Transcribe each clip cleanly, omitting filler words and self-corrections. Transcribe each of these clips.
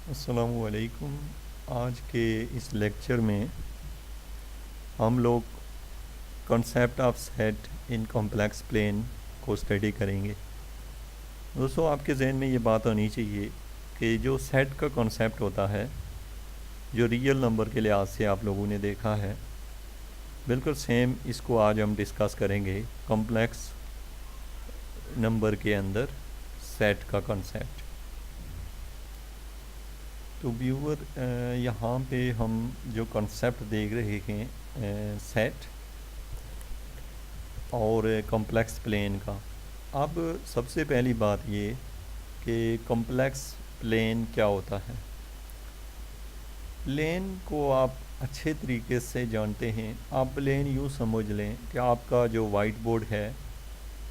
السلام علیکم۔ آج کے اس لیکچر میں ہم لوگ concept of set in complex plane کو اسٹڈی کریں گے۔ دوستو، آپ کے ذہن میں یہ بات ہونی چاہیے کہ جو سیٹ کا کنسیپٹ ہوتا ہے، جو ریئل نمبر کے لحاظ سے آپ لوگوں نے دیکھا ہے، بالکل سیم اس کو آج ہم ڈسکس کریں گے کمپلیکس نمبر کے اندر سیٹ کا کنسیپٹ۔ تو ویور، یہاں پہ ہم جو کنسیپٹ دیکھ رہے ہیں سیٹ اور کمپلیکس پلین کا، اب سب سے پہلی بات یہ کہ کمپلیکس پلین کیا ہوتا ہے۔ پلین کو آپ اچھے طریقے سے جانتے ہیں۔ آپ پلین یوں سمجھ لیں کہ آپ کا جو وائٹ بورڈ ہے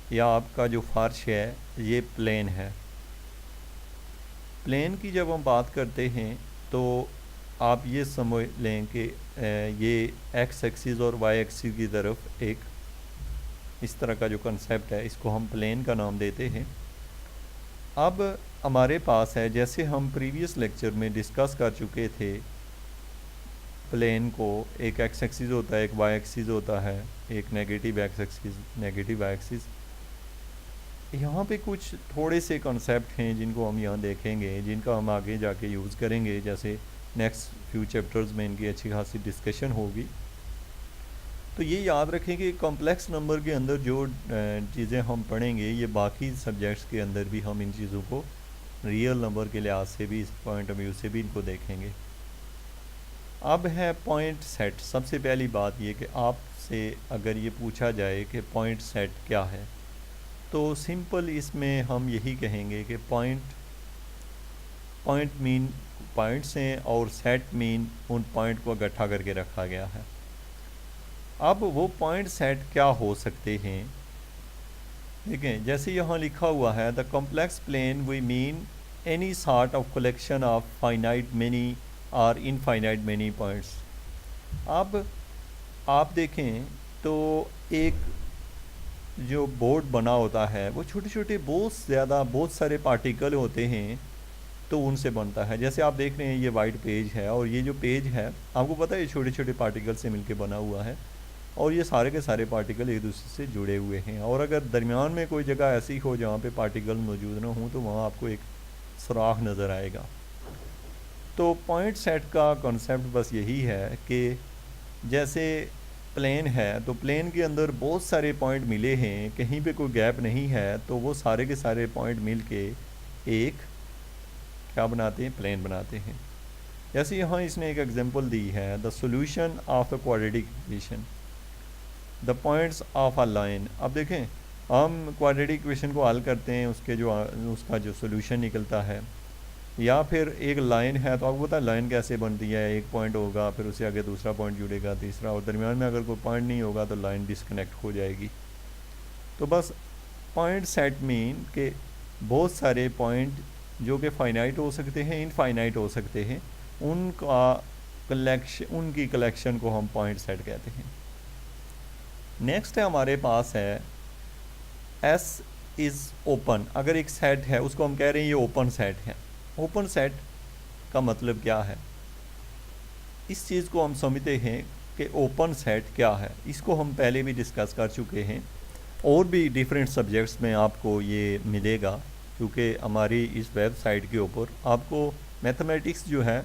یا آپ کا جو فرش ہے یہ پلین ہے۔ پلین کی جب ہم بات کرتے ہیں تو آپ یہ سمجھ لیں کہ یہ ایکس ایکسس اور وائی ایکسس کی طرف ایک اس طرح کا جو کنسیپٹ ہے، اس کو ہم پلین کا نام دیتے ہیں۔ اب ہمارے پاس ہے، جیسے ہم پریویس لیکچر میں ڈسکس کر چکے تھے، پلین کو ایک ایکس ایکسس ہوتا ہے، ایک وائی ایکسس ہوتا ہے، ایک negative X axis, negative Y axis. یہاں پہ کچھ تھوڑے سے کنسیپٹ ہیں جن کو ہم یہاں دیکھیں گے، جن کا ہم آگے جا کے یوز کریں گے، جیسے نیکسٹ فیو چیپٹرز میں ان کی اچھی خاصی ڈسکشن ہوگی۔ تو یہ یاد رکھیں کہ کمپلیکس نمبر کے اندر جو چیزیں ہم پڑھیں گے، یہ باقی سبجیکٹس کے اندر بھی ہم ان چیزوں کو ریئل نمبر کے لحاظ سے بھی، اس پوائنٹ آف ویو سے بھی ان کو دیکھیں گے۔ اب ہے پوائنٹ سیٹ۔ سب سے پہلی بات یہ کہ آپ سے اگر یہ پوچھا جائے کہ پوائنٹ سیٹ کیا ہے، تو سمپل اس میں ہم یہی کہیں گے کہ پوائنٹ مین پوائنٹس ہیں اور سیٹ مین ان پوائنٹ کو اکٹھا کر کے رکھا گیا ہے۔ اب وہ پوائنٹ سیٹ کیا ہو سکتے ہیں؟ دیکھیں، جیسے یہاں لکھا ہوا ہے، the complex plane we mean any sort of collection of finite many اور انفائنائٹ مینی پوائنٹس۔ اب آپ دیکھیں تو ایک جو بورڈ بنا ہوتا ہے وہ چھوٹے چھوٹے بہت سارے پارٹیکل ہوتے ہیں، تو ان سے بنتا ہے۔ جیسے آپ دیکھ رہے ہیں یہ وائٹ پیج ہے، اور یہ جو پیج ہے آپ کو پتہ ہے یہ چھوٹے چھوٹے پارٹیکل سے مل کے بنا ہوا ہے، اور یہ سارے کے سارے پارٹیکل ایک دوسرے سے جڑے ہوئے ہیں۔ اور اگر درمیان میں کوئی جگہ ایسی ہو جہاں پہ پارٹیکل موجود نہ ہوں تو وہاں آپ کو ایک سوراخ نظر آئے گا۔ تو پوائنٹ سیٹ کا کنسیپٹ بس یہی ہے کہ جیسے پلین ہے تو پلین کے اندر بہت سارے پوائنٹ ملے ہیں، کہیں پہ کوئی گیپ نہیں ہے، تو وہ سارے کے سارے پوائنٹ مل کے ایک کیا بناتے ہیں؟ پلین بناتے ہیں۔ جیسے یہاں اس نے ایک ایگزامپل دی ہے، the solution of a quadratic equation, the points of a line. اب دیکھیں، ہم کوڈریٹک ایکویشن کو حل کرتے ہیں، اس کا جو سولوشن نکلتا ہے، یا پھر ایک لائن ہے تو آپ کو پتہ ہے لائن کیسے بنتی ہے، ایک پوائنٹ ہوگا، پھر اسے آگے دوسرا پوائنٹ جڑے گا، تیسرا، اور درمیان میں اگر کوئی پوائنٹ نہیں ہوگا تو لائن ڈسکنیکٹ ہو جائے گی۔ تو بس پوائنٹ سیٹ مین کہ بہت سارے پوائنٹ جو کہ فائنائٹ ہو سکتے ہیں، انفائنائٹ ہو سکتے ہیں، ان کی کلیکشن کو ہم پوائنٹ سیٹ کہتے ہیں۔ نیکسٹ ہے ہمارے پاس ہے ایس از اوپن۔ اگر ایک سیٹ ہے اس کو ہم کہہ رہے ہیں یہ اوپن سیٹ ہے۔ اوپن سیٹ کا مطلب کیا ہے؟ اس چیز کو ہم سمجھتے ہیں کہ اوپن سیٹ کیا ہے، اس کو ہم پہلے بھی ڈسکس کر چکے ہیں، اور بھی ڈیفرینٹ سبجیکٹس میں آپ کو یہ ملے گا، کیونکہ ہماری اس ویب سائٹ کے اوپر آپ کو میتھمیٹکس جو ہے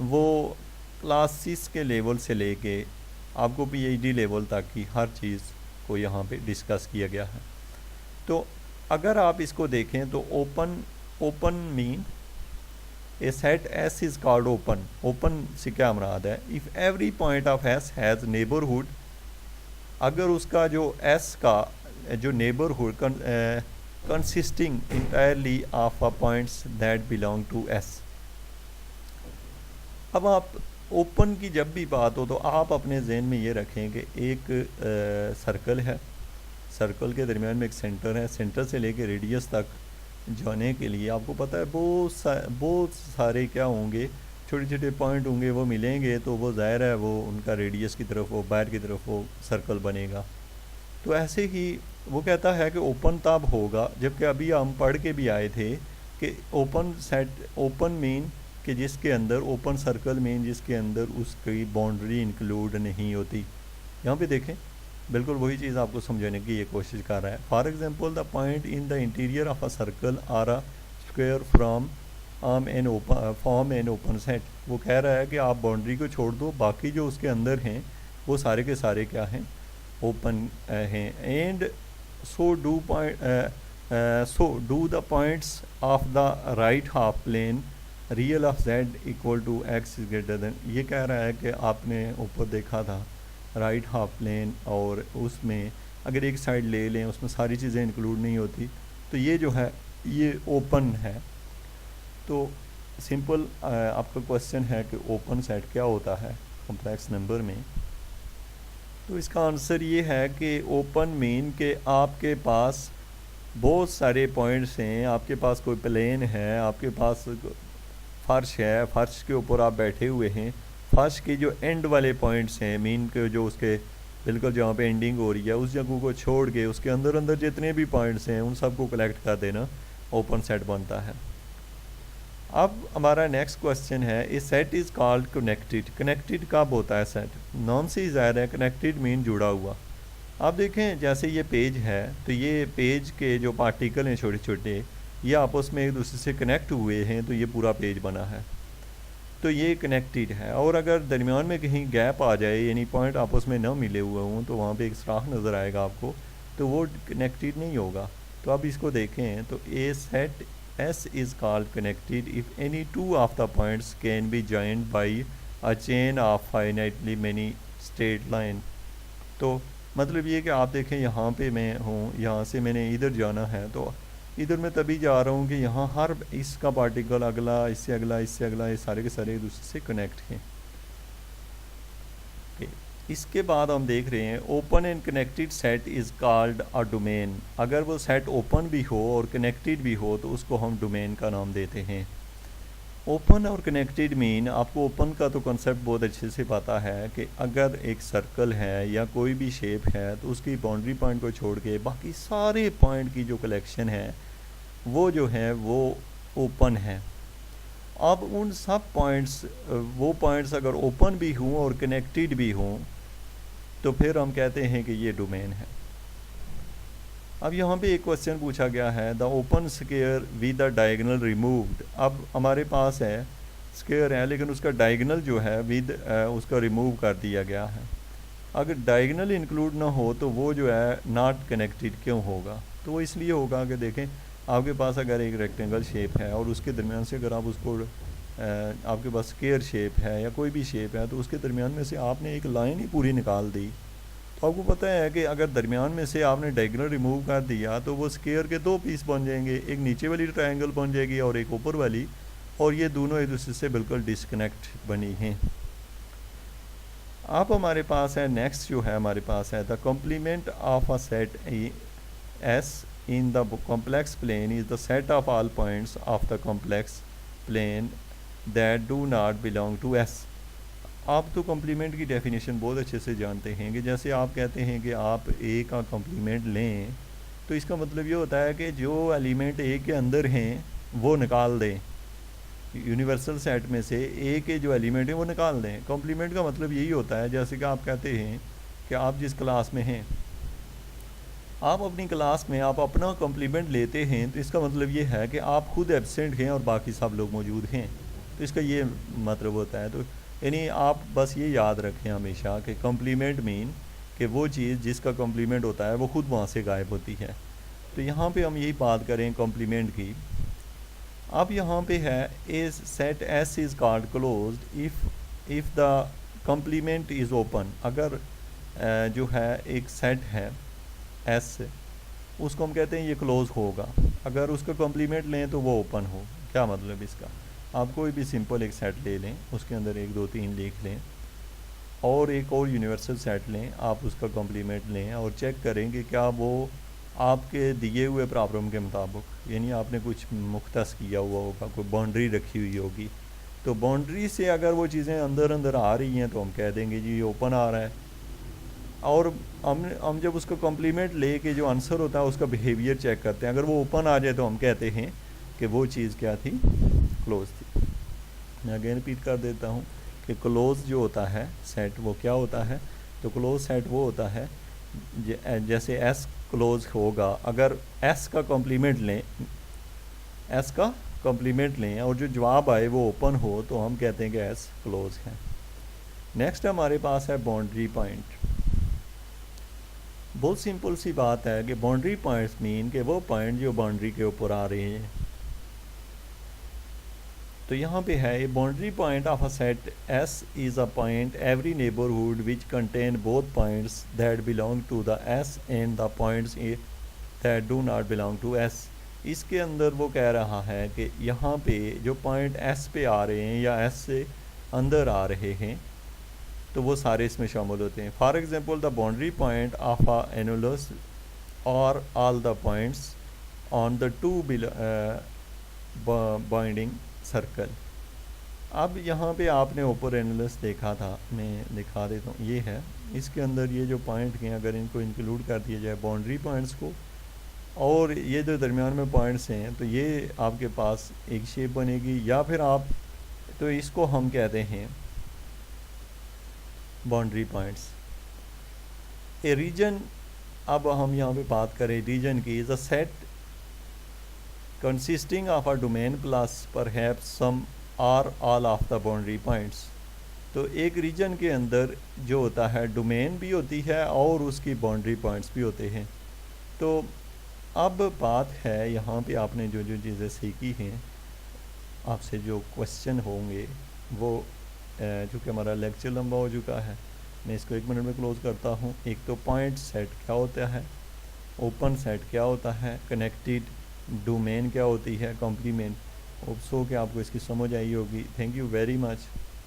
وہ کلاس 6 کے لیول سے لے کے آپ کو پی ایچ ڈی لیول تک کی ہر چیز کو یہاں پہ ڈسکس کیا گیا ہے۔ تو اگر آپ اس کو دیکھیں تو open mean a set S is called open. Open سے کیا مراد ہے؟ If every point of S has neighbourhood, اگر اس کا جو ایس کا جو neighbourhood consisting entirely of points that belong to S. اب آپ اوپن کی جب بھی بات ہو تو آپ اپنے ذہن میں یہ رکھیں کہ ایک سرکل ہے، سرکل کے درمیان میں ایک سینٹر ہے، سینٹر سے لے کے ریڈیس تک جانے کے لیے آپ کو پتہ ہے بہت سارے کیا ہوں گے، چھوٹے چھوٹے پوائنٹ ہوں گے، وہ ملیں گے تو وہ ظاہر ہے وہ ان کا ریڈیس کی طرف، وہ باہر کی طرف وہ سرکل بنے گا۔ تو ایسے ہی وہ کہتا ہے کہ اوپن تب ہوگا، جبکہ ابھی ہم پڑھ کے بھی آئے تھے کہ اوپن سیٹ، اوپن مین کہ جس کے اندر اوپن سرکل مین جس کے اندر اس کی باؤنڈری انکلوڈ نہیں ہوتی. یہاں پہ دیکھیں بالکل وہی چیز آپ کو سمجھانے کی یہ کوشش کر رہا ہے. For example the point in the interior of a circle or a square form an open set. وہ کہہ رہا ہے کہ آپ باؤنڈری کو چھوڑ دو, باقی جو اس کے اندر ہیں وہ سارے کے سارے کیا ہیں, اوپن ہیں. And so do the points of the right half plane real of Z equal to X is greater than. یہ کہہ رہا ہے کہ آپ نے اوپر دیکھا تھا رائٹ ہاف پلین, اور اس میں اگر ایک سائڈ لے لیں اس میں ساری چیزیں انکلوڈ نہیں ہوتی, تو یہ جو ہے یہ اوپن ہے. تو سمپل آپ کا کوشچن ہے کہ اوپن سیٹ کیا ہوتا ہے کمپلیکس نمبر میں. تو اس کا آنسر یہ ہے کہ اوپن مین کہ آپ کے پاس بہت سارے پوائنٹس ہیں, آپ کے پاس کوئی پلین ہے, آپ کے پاس فرش ہے, فرش کے اوپر آپ بیٹھے ہوئے ہیں, فرش کے جو اینڈ والے پوائنٹس ہیں مین کے جو اس کے بالکل جہاں پہ اینڈنگ ہو رہی ہے اس جگہ کو چھوڑ کے اس کے اندر اندر جتنے بھی پوائنٹس ہیں ان سب کو کلیکٹ کر دینا اوپن سیٹ بنتا ہے. اب ہمارا نیکسٹ کوسچن ہے a set is called connected. Connected کب ہوتا ہے سیٹ؟ نام سے ہی ظاہر ہے کنیکٹڈ مین جڑا ہوا. آپ دیکھیں جیسے یہ پیج ہے تو یہ پیج کے جو پارٹیکل ہیں چھوٹے چھوٹے یہ آپس میں ایک دوسرے سے کنیکٹ ہوئے ہیں تو یہ پورا پیج بنا ہے, تو یہ کنیکٹڈ ہے. اور اگر درمیان میں کہیں گیپ آ جائے یعنی پوائنٹ آپس میں نہ ملے ہوئے ہوں تو وہاں پہ ایک سوراخ نظر آئے گا آپ کو, تو وہ کنیکٹڈ نہیں ہوگا. تو اب اس کو دیکھیں تو a set S is called connected if any two of the points can be joined by a chain of finitely many straight line. تو مطلب یہ کہ آپ دیکھیں یہاں پہ میں ہوں, یہاں سے میں نے ادھر جانا ہے تو ادھر میں تبھی جا رہا ہوں کہ یہاں ہر اس کا پارٹیکل اگلا اس سے اگلا اس سے اگلا, یہ سارے کے سارے ایک دوسرے سے کنیکٹ ہیں. اس کے بعد ہم دیکھ رہے ہیں open and connected set is called a domain. اگر وہ سیٹ اوپن بھی ہو اور کنیکٹڈ بھی ہو تو اس کو ہم ڈومین کا نام دیتے ہیں. اوپن اور کنیکٹڈ مین آپ کو اوپن کا تو کنسیپٹ بہت اچھے سے پتہ ہے کہ اگر ایک سرکل ہے یا کوئی بھی شیپ ہے تو اس کی باؤنڈری پوائنٹ کو چھوڑ کے باقی سارے پوائنٹ کی جو کلیکشن ہے وہ جو ہے وہ اوپن ہے. اب ان سب پوائنٹس وہ پوائنٹس اگر اوپن بھی ہوں اور کنیکٹڈ بھی ہوں تو پھر ہم کہتے ہیں کہ یہ ڈومین ہے. اب یہاں پہ ایک کوسچن پوچھا گیا ہے the open square with the diagonal removed. اب ہمارے پاس ہے اسکیئر ہے لیکن اس کا ڈائگنل جو ہے ود اس کا ریموو کر دیا گیا ہے. اگر ڈائگنل انکلوڈ نہ ہو تو وہ جو ہے ناٹ کنیکٹڈ کیوں ہوگا؟ تو وہ اس لیے ہوگا کہ دیکھیں آپ کے پاس اگر ایک ریکٹینگل شیپ ہے اور اس کے درمیان سے اگر آپ اس کو آپ کے پاس اسکیئر شیپ ہے یا کوئی بھی شیپ ہے تو اس کے درمیان میں سے آپ نے ایک لائن ہی پوری نکال دی, تو آپ کو پتہ ہے کہ اگر درمیان میں سے آپ نے ڈائگنل ریموو کر دیا تو وہ اسکیئر کے دو پیس بن جائیں گے, ایک نیچے والی ٹرائنگل بن جائے گی اور ایک اوپر والی, اور یہ دونوں ایک دوسرے سے بالکل ڈسکنیکٹ بنی ہیں. اب ہمارے پاس ہے نیکسٹ جو ہے ہمارے پاس ہے the complement of a set S in the complex plane is the set of all points of the complex plane that do not belong to S. آپ تو کمپلیمنٹ کی ڈیفینیشن بہت اچھے سے جانتے ہیں کہ جیسے آپ کہتے ہیں کہ آپ اے کا کمپلیمنٹ لیں تو اس کا مطلب یہ ہوتا ہے کہ جو ایلیمنٹ اے کے اندر ہیں وہ نکال دیں, یونیورسل سیٹ میں سے اے کے جو ایلیمنٹ ہیں وہ نکال دیں. کمپلیمنٹ کا مطلب یہی ہوتا ہے جیسے کہ آپ کہتے ہیں کہ آپ جس کلاس میں ہیں آپ اپنی کلاس میں آپ اپنا کمپلیمنٹ لیتے ہیں تو اس کا مطلب یہ ہے کہ آپ خود ایبسینٹ ہیں اور باقی سب لوگ موجود ہیں, تو اس کا یہ مطلب ہوتا ہے. تو یعنی آپ بس یہ یاد رکھیں ہمیشہ کہ کمپلیمنٹ مین کہ وہ چیز جس کا کمپلیمنٹ ہوتا ہے وہ خود وہاں سے غائب ہوتی ہے. تو یہاں پہ ہم یہی بات کریں کمپلیمنٹ کی. اب یہاں پہ ہے a set S is called closed if the complement is open. اگر جو ہے ایک سیٹ ہے ایس اس کو ہم کہتے ہیں یہ کلوز ہوگا اگر اس کا کمپلیمنٹ لیں تو وہ اوپن ہو. کیا مطلب اس کا؟ آپ کوئی بھی سمپل ایک سیٹ لے لیں, اس کے اندر 1 2 3 لکھ لیں اور ایک اور یونیورسل سیٹ لیں, آپ اس کا کمپلیمنٹ لیں اور چیک کریں کہ کیا وہ آپ کے دیے ہوئے پرابلم کے مطابق, یعنی آپ نے کچھ مختص کیا ہوا ہوگا, کوئی باؤنڈری رکھی ہوئی ہوگی, تو باؤنڈری سے اگر وہ چیزیں اندر اندر آ رہی ہیں تو ہم کہہ دیں گے جی یہ اوپن آ رہا ہے. اور ہم جب اس کو کمپلیمنٹ لے کے جو آنسر ہوتا ہے اس کا بیہیویئر چیک کرتے ہیں, اگر وہ اوپن آ جائے تو ہم کہتے ہیں کہ وہ چیز کیا تھی, کلوز تھی. میں اگین ریپیٹ کر دیتا ہوں کہ کلوز جو ہوتا ہے سیٹ وہ کیا ہوتا ہے. تو کلوز سیٹ وہ ہوتا ہے جیسے ایس کلوز ہوگا اگر ایس کا کمپلیمنٹ لیں اور جو جواب آئے وہ اوپن ہو تو ہم کہتے ہیں کہ ایس کلوز ہے. نیکسٹ ہمارے پاس ہے باؤنڈری پوائنٹ. بہت سمپل سی بات ہے کہ باؤنڈری پوائنٹس مین کہ وہ پوائنٹ جو باؤنڈری کے اوپر آ رہے ہیں. تو یہاں پہ ہے a boundary point of a set S is a point every neighbourhood which contain both points that belong to the S and the points that do not belong to S. اس کے اندر وہ کہہ رہا ہے کہ یہاں پہ جو پوائنٹ ایس پہ آ رہے ہیں یا ایس سے اندر آ رہے ہیں تو وہ سارے اس میں شامل ہوتے ہیں. For example the boundary point of a annulus اور all the points on the two bounding circle. اب یہاں پہ آپ نے اوپر اینولس دیکھا تھا, میں دکھا دیتا ہوں, یہ ہے. اس کے اندر یہ جو پوائنٹ ہیں اگر ان کو انکلوڈ کر دیا جائے باؤنڈری پوائنٹس کو اور یہ جو درمیان میں پوائنٹس ہیں تو یہ آپ کے پاس ایک شیپ بنے گی, یا پھر آپ تو اس کو ہم کہتے ہیں باؤنڈری پوائنٹس. اے ریجن, اب ہم یہاں پہ بات کریں ریجن کی, is a set consisting of a domain plus perhaps some or all of the boundary points. تو ایک ریجن کے اندر جو ہوتا ہے ڈومین بھی ہوتی ہے اور اس کی باؤنڈری پوائنٹس بھی ہوتے ہیں. تو اب بات ہے یہاں پہ آپ نے جو جو چیزیں سیکھی ہیں, آپ سے جو کوشچن ہوں گے وہ چونکہ ہمارا لیکچر لمبا ہو چکا ہے میں اس کو 1 منٹ میں کلوز کرتا ہوں. ایک تو پوائنٹ سیٹ کیا ہوتا ہے, اوپن سیٹ کیا ہوتا ہے, کنیکٹڈ ڈومین کیا ہوتی ہے, کمپلیمنٹ. ہوپ سو کہ آپ کو اس کی سمجھ آئی ہوگی. Thank you very much.